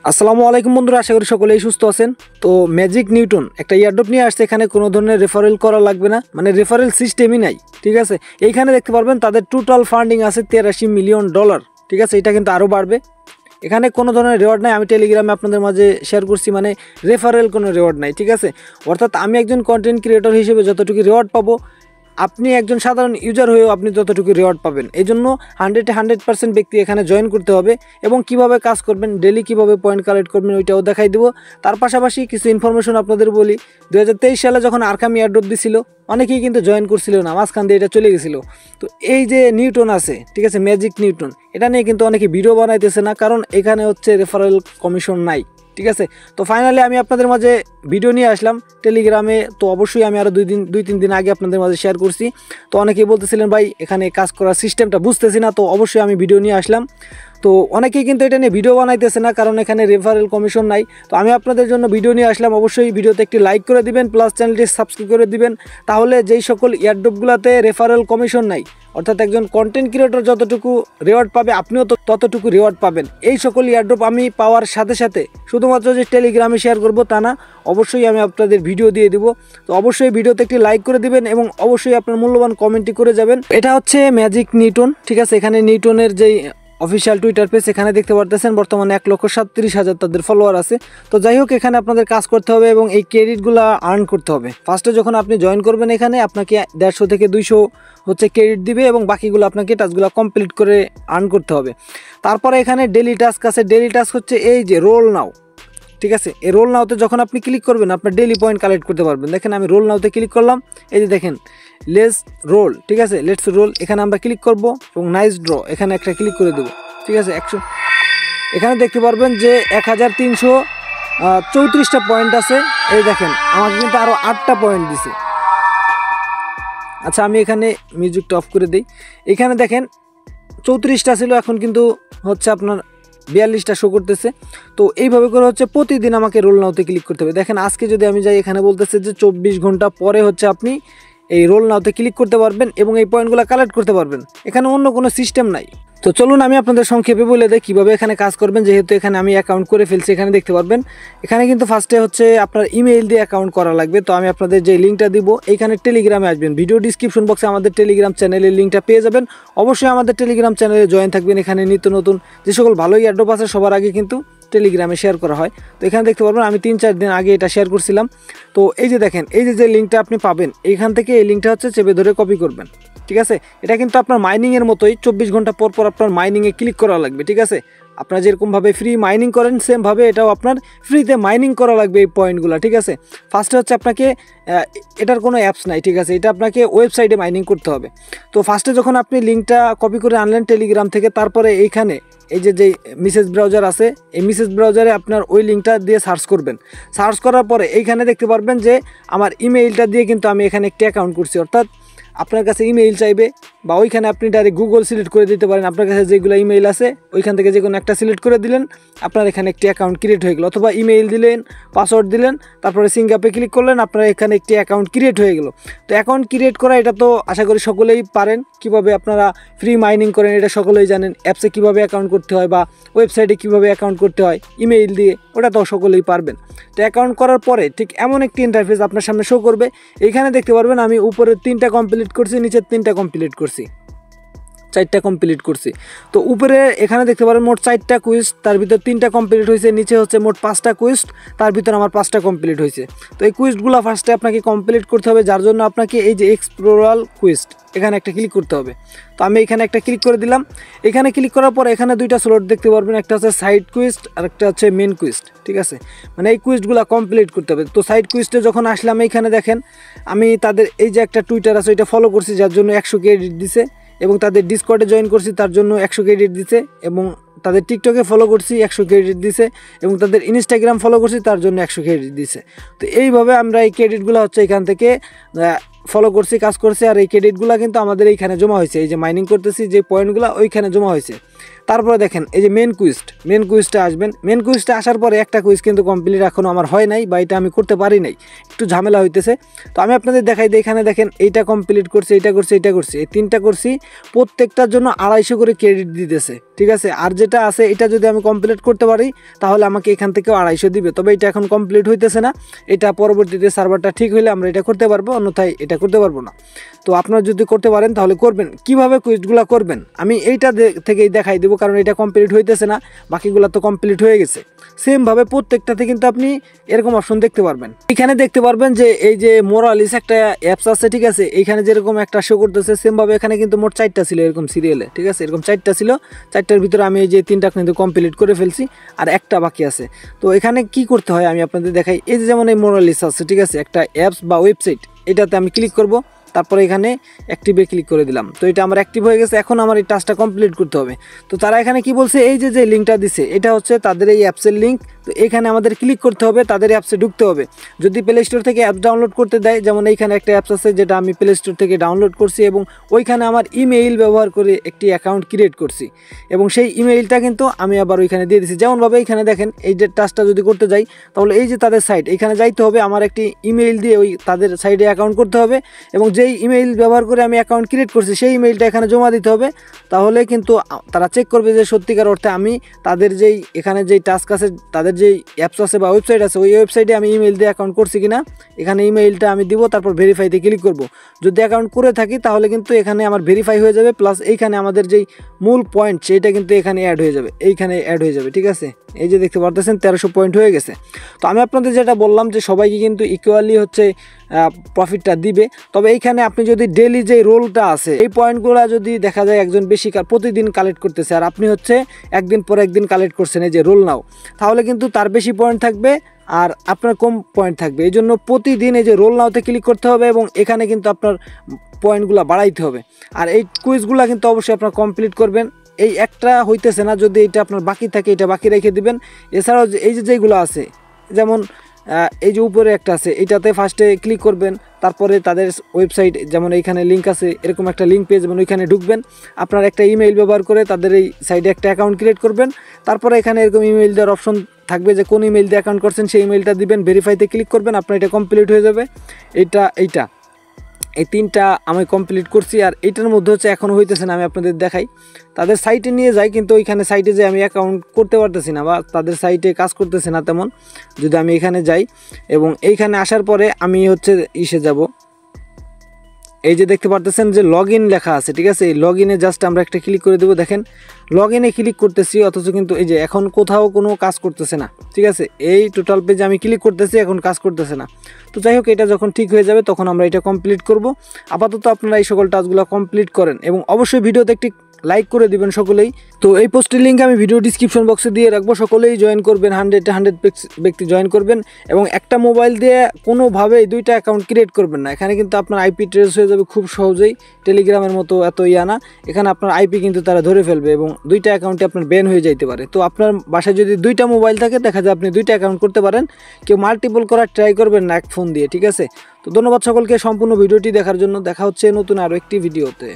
আসসালামু আলাইকুম বন্ধুরা, আশা করি সকলেই সুস্থ আছেন। তো ম্যাজিক নিউটন একটা ইয়ারড্রপ নিয়ে আসছে। এখানে কোনো ধরনের রেফারেল করা লাগবে না, মানে রেফারেল সিস্টেমই নাই। ঠিক আছে, এইখানে দেখতে পারবেন তাদের টোটাল ফান্ডিং আছে $83 মিলিয়ন। ঠিক আছে, এটা কিন্তু আরও বাড়বে। এখানে কোনো ধরনের রেওয়ার্ড নাই। আমি টেলিগ্রামে আপনাদের মাঝে শেয়ার করছি, মানে রেফারেল কোনো রেওয়ার্ড নাই। ঠিক আছে, অর্থাৎ আমি একজন কন্টেন্ট ক্রিয়েটর হিসেবে যতটুকু রেওয়ার্ড পাবো, আপনি একজন সাধারণ ইউজার হয়েও আপনি ততটুকু রিওয়ার্ড পাবেন। এই জন্য 100% ব্যক্তি এখানে জয়েন করতে হবে। এবং কিভাবে কাজ করবেন, ডেলি কিভাবে পয়েন্ট কালেক্ট করবেন, ওইটাও দেখাই দেবো। তার পাশাপাশি কিছু ইনফরমেশন আপনাদের বলি। 2023 সালে যখন আরকাম ইয়ারড্রপ দিছিল, অনেকেই কিন্তু জয়েন করছিল না, মাঝখান দিয়ে এটা চলে গেছিলো। তো এই যে নিউটন আছে, ঠিক আছে, ম্যাজিক নিউটন, এটা নিয়ে কিন্তু অনেকে ভিডিও বানাইতেছে না, কারণ এখানে হচ্ছে রেফারেল কমিশন নাই। ঠিক আছে, তো ফাইনালি আমি আপনাদের মাঝে ভিডিও নিয়ে আসলাম টেলিগ্রামে। তো অবশ্যই আমি আরও 2-3 দিন আগে আপনাদের মাঝে শেয়ার করছি। তো অনেকেই বলতেছিলেন ভাই এখানে কাজ করার সিস্টেমটা বুঝতেছি না, তো অবশ্যই আমি ভিডিও নিয়ে আসলাম। তো অনেকেই কিন্তু এটা নিয়ে ভিডিও বানাইতেছে না, কারণ এখানে রেফারেল কমিশন নাই। তো আমি আপনাদের জন্য ভিডিও নিয়ে আসলাম। অবশ্যই ভিডিওতে একটি লাইক করে দিবেন, প্লাস চ্যানেলটি সাবস্ক্রাইব করে দিবেন। তাহলে যেই সকল ইয়ারড্রপগুলোতে রেফারেল কমিশন নাই, অর্থাৎ একজন কন্টেন্ট ক্রিয়েটর যতটুকু রিওয়ার্ড পাবে, আপনিও তো ততটুকু রিওয়ার্ড পাবেন। এই সকল ইয়ারড্রপ আমি পাওয়ার সাথে সাথে শুধুমাত্র যে টেলিগ্রামে শেয়ার করব তা না, অবশ্যই আমি আপনাদের ভিডিও দিয়ে দিব। তো অবশ্যই ভিডিওতে একটি লাইক করে দিবেন এবং অবশ্যই আপনার মূল্যবান কমেন্টটি করে যাবেন। এটা হচ্ছে ম্যাজিক নিউটন। ঠিক আছে, এখানে নিউটনের যেই অফিসিয়াল টুইটার পেজ, এখানে দেখতে পারতেছেন বর্তমানে 1,37,000 তাদের ফলোয়ার আছে। তো যাই হোক, এখানে আপনাদের কাজ করতে হবে এবং এই ক্রেডিটগুলো আর্ন করতে হবে। ফার্স্টে যখন আপনি জয়েন করবেন, এখানে আপনাকে 150 থেকে 200 হচ্ছে ক্রেডিট দিবে এবং বাকিগুলো আপনাকে টাস্কগুলো কমপ্লিট করে আর্ন করতে হবে। তারপরে এখানে ডেলি টাস্ক আছে। ডেলি টাস্ক হচ্ছে এই যে রোল নাও। ঠিক আছে, এই রোল নাওতে যখন আপনি ক্লিক করবেন, আপনার ডেলি পয়েন্ট কালেক্ট করতে পারবেন। দেখেন আমি রোল নাওতে ক্লিক করলাম, এই যে দেখেন লেটস রোল। ঠিক আছে, লেটস রোল, এখানে আমরা ক্লিক করব এবং নাইস ড্র এখানে একটা ক্লিক করে দেবো। ঠিক আছে, 100 এখানে দেখতে পারবেন যে 1334টা পয়েন্ট আছে। এই দেখেন আমাকে কিন্তু আরও 8টা পয়েন্ট দিছে। আচ্ছা, আমি এখানে মিউজিকটা অফ করে দিই। এখানে দেখেন 34টা ছিল, এখন কিন্তু হচ্ছে আপনার 42টা শো করতেছে। তো এইভাবে করে হচ্ছে প্রতিদিন আমাকে রোল নাওতে ক্লিক করতে হবে। দেখেন আজকে যদি আমি যাই, এখানে বলতেছে যে 24 ঘন্টা পরে হচ্ছে আপনি এই রোল নাওতে ক্লিক করতে পারবেন এবং এই পয়েন্টগুলো কালেক্ট করতে পারবেন। এখানে অন্য কোনো সিস্টেম নাই। তো চলুন আমি আপনাদের সংক্ষেপে বলে দেই কীভাবে এখানে কাজ করবেন। যেহেতু এখানে আমি অ্যাকাউন্ট করে ফেলছি, এখানে দেখতে পারবেন এখানে কিন্তু ফার্স্টে হচ্ছে আপনার ইমেইল দিয়ে অ্যাকাউন্ট করা লাগবে। তো আমি আপনাদের যে লিঙ্কটা দিব, এইখানে টেলিগ্রামে আসবেন। ভিডিও ডিসক্রিপশন বক্সে আমাদের টেলিগ্রাম চ্যানেলের লিঙ্কটা পেয়ে যাবেন। অবশ্যই আমাদের টেলিগ্রাম চ্যানেলে জয়েন থাকবেন। এখানে নিত্য নতুন যে সকল ভালো ইয়ারড্রপ আছে সবার আগে কিন্তু টেলিগ্রামে শেয়ার করা হয়। তো এখানে দেখতে পারবেন আমি 3-4 দিন আগে এটা শেয়ার করছিলাম। তো এই যে দেখেন, এই যে লিঙ্কটা আপনি পাবেন, এইখান থেকে এই লিঙ্কটা হচ্ছে চেপে ধরে কপি করবেন। ঠিক আছে, এটা কিন্তু আপনার মাইনিংয়ের মতোই 24 ঘন্টা পর পর আপনার মাইনিংয়ে ক্লিক করা লাগবে। ঠিক আছে, আপনারা যেরকমভাবে ফ্রি মাইনিং করেন, সেমভাবে এটাও আপনার ফ্রিতে মাইনিং করা লাগবে এই পয়েন্টগুলো। ঠিক আছে, ফার্স্টে হচ্ছে আপনাকে এটার কোনো অ্যাপস নাই। ঠিক আছে, এটা আপনাকে ওয়েবসাইটে মাইনিং করতে হবে। তো ফার্স্টে যখন আপনি লিঙ্কটা কপি করে আনলেন টেলিগ্রাম থেকে, তারপরে এইখানে এই যে মেসেজ ব্রাউজার আছে, এই মেসেজ ব্রাউজারে আপনার ওই লিঙ্কটা দিয়ে সার্চ করবেন। সার্চ করার পরে এইখানে দেখতে পারবেন যে আমার ইমেইলটা দিয়ে কিন্তু আমি এখানে একটি অ্যাকাউন্ট করছি। অর্থাৎ আপনার কাছে ইমেইল চাইবে, বা ওইখানে আপনি ডাইরেক্ট গুগল সিলেক্ট করে দিতে পারেন। আপনার কাছে যেগুলো ইমেইল আছে ওইখান থেকে যে কোনো একটা সিলেক্ট করে দিলেন, আপনার এখানে একটি অ্যাকাউন্ট ক্রিয়েট হয়ে গেল। অথবা ইমেইল দিলেন, পাসওয়ার্ড দিলেন, তারপরে সিঙ্গাপে ক্লিক করলেন, আপনার এখানে একটি অ্যাকাউন্ট ক্রিয়েট হয়ে গেল। তো অ্যাকাউন্ট ক্রিয়েট করা এটা তো আশা করি সকলেই পারেন। কিভাবে আপনারা ফ্রি মাইনিং করেন এটা সকলেই জানেন। অ্যাপসে কীভাবে অ্যাকাউন্ট করতে হয় বা ওয়েবসাইটে কীভাবে অ্যাকাউন্ট করতে হয় ইমেইল দিয়ে, ওটা তো সকলেই পারবেন। তো অ্যাকাউন্ট করার পরে ঠিক এমন একটি ইন্টারফেস আপনার সামনে শো করবে। এইখানে দেখতে পারবেন আমি উপরে 3টা কমপ্লিট করছি, নিচে 3টা কমপ্লিট করছি, 4টা কমপ্লিট করছি। তো উপরে এখানে দেখতে পারেন মোট 4টা কুইজ, তার ভিতর 3টা কমপ্লিট হয়েছে। নিচে হচ্ছে মোট 5টা কুইজ, তার ভিতর আমার 5টা কমপ্লিট হয়েছে। তো এই কুইজগুলো ফার্স্টে আপনাকে কমপ্লিট করতে হবে, যার জন্য আপনাকে এই যে এক্সপ্লোরাল কুইজ এখানে একটা ক্লিক করতে হবে। তো আমি এখানে একটা ক্লিক করে দিলাম। এখানে ক্লিক করার পর এখানে 2টা স্লট দেখতে পারবেন, একটা হচ্ছে সাইড কুইজ আর একটা হচ্ছে মেন কুইজ। ঠিক আছে, মানে এই কুইজগুলো কমপ্লিট করতে হবে। তো সাইড কুইজে যখন আসলাম, এইখানে দেখেন আমি তাদের এই যে একটা টুইটার আছে ওইটা ফলো করছি, যার জন্য 100 ক্রেডিট দিছে, এবং তাদের ডিসকর্ডে জয়েন করছি তার জন্য 100 ক্রেডিট দিছে, এবং তাদের টিকটকে ফলো করছি 100 ক্রেডিট দিছে, এবং তাদের ইনস্টাগ্রাম ফলো করছি তার জন্য 100 ক্রেডিট দিছে। তো এইভাবে আমরা এই ক্রেডিটগুলো হচ্ছে এখান থেকে ফলো করছি, কাজ করছি। আর এই ক্রেডিটগুলো কিন্তু আমাদের এইখানে জমা হয়েছে, এই যে মাইনিং করতেছি যে পয়েন্টগুলো ওইখানে জমা হয়েছে। তারপরে দেখেন এই যে মেন কুইজটা আসবেন। মেন কুইজটা আসার পরে একটা কুইজ কিন্তু কমপ্লিট এখনও আমার হয় নাই বা এটা আমি করতে পারি নাই, একটু ঝামেলা হইতেছে। তো আমি আপনাদের দেখাই দিই, এখানে দেখেন এইটা কমপ্লিট করছি, এইটা করছি, এইটা করছি, এই 3টা করছি, প্রত্যেকটার জন্য 250 করে ক্রেডিট দিতেছে, ঠিক আছে। আর যেটা আছে এটা যদি আমি কমপ্লিট করতে পারি তাহলে আমাকে এখান থেকেও 250 দিবে, তবে এটা এখন কমপ্লিট হইতেছে না। এটা পরবর্তীতে সার্ভারটা ঠিক হইলে আমরা এটা করতে পারবো, অন্যথায় এটা করতে পারবো না। তো আপনারা যদি করতে পারেন তাহলে করবেন। কিভাবে কুইজগুলো করবেন আমি এইটা থেকেই দেখাই দেবো, কারণ এটা কমপ্লিট হইতেছে না, বাকিগুলো তো কমপ্লিট হয়ে গেছে। সেমভাবে প্রত্যেকটাতে কিন্তু আপনি এরকম অপশন দেখতে পারবেন। এখানে দেখতে পারবেন যে এই যে মোরালিস একটা অ্যাপস আছে, ঠিক আছে। এইখানে যেরকম একটা শো করতেছে সেমভাবে এখানে কিন্তু মোট 4টা ছিল এরকম সিরিয়ালে, ঠিক আছে। এরকম 4টা ছিল, 4টার ভিতরে আমি এই যে 3টা কিন্তু কমপ্লিট করে ফেলছি, আর একটা বাকি আছে। তো এখানে কি করতে হয় আমি আপনাদের দেখাই। এই যে যেমন এই মোরালিস আছে, ঠিক আছে, একটা অ্যাপস বা ওয়েবসাইট, এটাতে আমি ক্লিক করব, তারপরে এখানে অ্যাক্টিভে ক্লিক করে দিলাম। তো এটা আমার অ্যাক্টিভ হয়ে গেছে, এখন আমার এই টাস্কটা কমপ্লিট করতে হবে। তো তারা এখানে কি বলছে, এই যে লিঙ্কটা দিছে এটা হচ্ছে তাদের এই অ্যাপসের লিঙ্ক। তো এখানে আমাদের ক্লিক করতে হবে, তাদের অ্যাপসে ঢুকতে হবে। যদি প্লে স্টোর থেকে অ্যাপস ডাউনলোড করতে দেয়, যেমন এইখানে একটা অ্যাপস আছে যেটা আমি প্লে স্টোর থেকে ডাউনলোড করছি, এবং ওইখানে আমার ইমেইল ব্যবহার করে একটি অ্যাকাউন্ট ক্রিয়েট করছি, এবং সেই ইমেইলটা কিন্তু আমি আবার ওইখানে দিয়ে দিছি। যেমনভাবে এইখানে দেখেন এই যে টাস্কটা যদি করতে যাই, তাহলে এই যে তাদের সাইট, এখানে যাইতে হবে, আমার একটি ইমেইল দিয়ে ওই তাদের সাইটে অ্যাকাউন্ট করতে হবে, এবং যেই ইমেইল ব্যবহার করে আমি অ্যাকাউন্ট ক্রিয়েট করছি সেই ইমেইলটা এখানে জমা দিতে হবে। তাহলে কিন্তু তারা চেক করবে যে সত্যিকার অর্থে আমি তাদের যেই এখানে যেই টাস্ক আছে, তাদের যেই অ্যাপস আছে বা ওয়েবসাইট আছে, ওই ওয়েবসাইটে আমি ইমেইল দিয়ে অ্যাকাউন্ট করছি কিনা। এখানে ইমেইলটা আমি দিব, তারপর ভেরিফাইতে ক্লিক করব। যদি অ্যাকাউন্ট করে থাকি তাহলে কিন্তু এখানে আমার ভেরিফাই হয়ে যাবে, প্লাস এইখানে আমাদের যেই মূল পয়েন্ট সেইটা কিন্তু এখানে অ্যাড হয়ে যাবে, এইখানে অ্যাড হয়ে যাবে, ঠিক আছে। এই যে দেখতে পারতেছেন 1300 পয়েন্ট হয়ে গেছে। তো আমি আপনাদের যেটা বললাম যে সবাইকে কিন্তু ইকুয়ালি হচ্ছে প্রফিটটা দিবে, তবে এইখানে আপনি যদি ডেইলি যে রোলটা আছে এই পয়েন্টগুলো যদি দেখা যায় একজন বেশি প্রতিদিন কালেক্ট করতেছে, আর আপনি হচ্ছে একদিন পর একদিন কালেক্ট করছেন এই যে রোল নাও, তাহলে কিন্তু তার বেশি পয়েন্ট থাকবে আর আপনার কম পয়েন্ট থাকবে। এই জন্য প্রতিদিন এই যে রোল নাওতে ক্লিক করতে হবে, এবং এখানে কিন্তু আপনার পয়েন্টগুলো বাড়াইতে হবে। আর এই কুইজগুলো কিন্তু অবশ্যই আপনার কমপ্লিট করবেন। এই একটা হইতেছে না, যদি এটা আপনার বাকি থাকে এটা বাকি রেখে দিবেন। এছাড়াও এই যে যেগুলো আছে, যেমন এই যে উপরে একটা আছে, এটাতে ফার্স্টে ক্লিক করবেন, তারপরে তাদের ওয়েবসাইট, যেমন এইখানে লিঙ্ক আছে, এরকম একটা লিঙ্ক পেয়ে যাবেন, ওইখানে ঢুকবেন, আপনার একটা ইমেইল ব্যবহার করে তাদের এই সাইডে একটা অ্যাকাউন্ট ক্রিয়েট করবেন। তারপরে এখানে এরকম ইমেইল দেওয়ার অপশন থাকবে যে কোন ইমেইল দিয়ে অ্যাকাউন্ট করছেন সেই ইমেইলটা দিবেন, ভেরিফাইতে ক্লিক করবেন, আপনার এটা কমপ্লিট হয়ে যাবে। এইটা এই 3টা আমি কমপ্লিট করছি। আর এইটার মধ্যে হচ্ছে এখনও হইতেছে না, আমি আপনাদের দেখাই। তাদের সাইটে নিয়ে যাই, কিন্তু ওইখানে সাইটে যে আমি অ্যাকাউন্ট করতে পারতেছি না, বা তাদের সাইটে কাজ করতেছে না তেমন। যদি আমি এখানে যাই এবং এইখানে আসার পরে আমি হচ্ছে যাব, এই যে দেখতে পারতেছেন যে লগ ইন লেখা আছে, ঠিক আছে। এই লগ ইনে জাস্ট আমরা একটা ক্লিক করে দেবো। দেখেন লগ ইনে ক্লিক করতেছি, অথচ কিন্তু এই যে এখন কোথাও কোনো কাজ করতেছে না, ঠিক আছে। এই টোটাল পেজে আমি ক্লিক করতেছি, এখন কাজ করতেছে না। তো যাই হোক, এটা যখন ঠিক হয়ে যাবে তখন আমরা এটা কমপ্লিট করব। আপাতত আপনারা এই সকল টাস্কগুলো কমপ্লিট করেন, এবং অবশ্যই ভিডিওতে একটি লাইক করে দিবেন সকলেই। তো এই পোস্টের লিঙ্ক আমি ভিডিও ডিসক্রিপশন বক্সে দিয়ে রাখবো, সকলেই জয়েন করবেন, 100 ব্যক্তি জয়েন করবেন। এবং একটা মোবাইল দিয়ে কোনোভাবেই 2টা অ্যাকাউন্ট ক্রিয়েট করবেন না, এখানে কিন্তু আপনার আইপি ট্রেস হয়ে যাবে খুব সহজেই। টেলিগ্রামের মতো এত না, এখানে আপনার আইপি কিন্তু তারা ধরে ফেলবে, এবং 2টা অ্যাকাউন্টে আপনার ব্যান হয়ে যাইতে পারে। তো আপনার বাসায় যদি 2টা মোবাইল থাকে, দেখা যায় আপনি 2টা অ্যাকাউন্ট করতে পারেন। কেউ মাল্টিপল করার ট্রাই করবেন না এক ফোন দিয়ে, ঠিক আছে। তো ধন্যবাদ সকলকে সম্পূর্ণ ভিডিওটি দেখার জন্য। দেখা হচ্ছে নতুন আরও একটি ভিডিওতে।